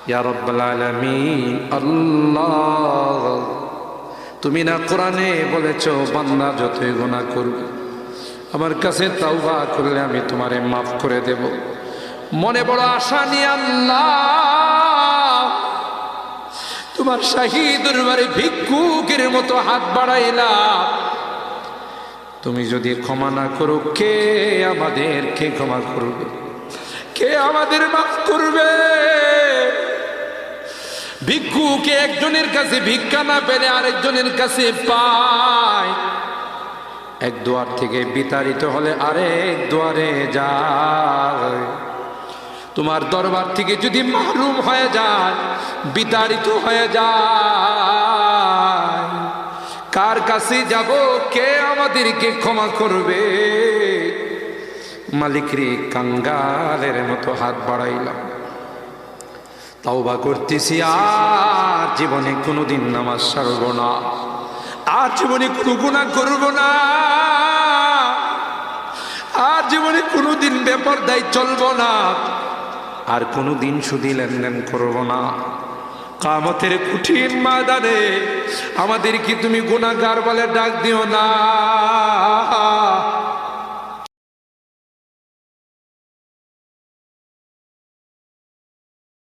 ইয়া রাব্বাল আলামিন। আল্লাহ, তুমি না কোরআনে বলেছো বান্দা যতই গুনাহ করবে আমার কাছে তাওবা করলে আমি তোমারে মাফ করে দেব। মনে বড় আশা নিয়ে আল্লাহ তোমার শাহী দরবারে ভিক্ষুকের মতো হাত বাড়াইলাম। তুমি যদি ক্ষমা না করো, কে আমাদেরকে ক্ষমা করবে? কে আমাদের মাফ করবে? ভিক্ষুকে একজনের কাছে ভিক্ষা না পেলে আরেকজনের কাছে পায়। এক দুয়ার থেকে বিতাড়িত হলে আরেক দুয়ারে যায়। তোমার দরবার থেকে যদি মাহরুম হয়ে যায়, বিতাড়িত হয়ে যায়, কার কাছে যাব? কে আমাদেরকে ক্ষমা করবে? মালিক রে, কাঙ্গালের মতো হাত বাড়াইলাম, তাওবা করতেছি, আর জীবনে কোনোদিন নামাজ ছাড়ব না, আর জীবনে কোনো গুনাহ করব না, আর জীবনে কোনোদিন বেপরদায় চলব না, আর কোনোদিন সুদি লেনদেন করব না। কিয়ামতের কঠিন ময়দানে আমাদেরকে তুমি গুনাহগার বলে ডাক দিও না।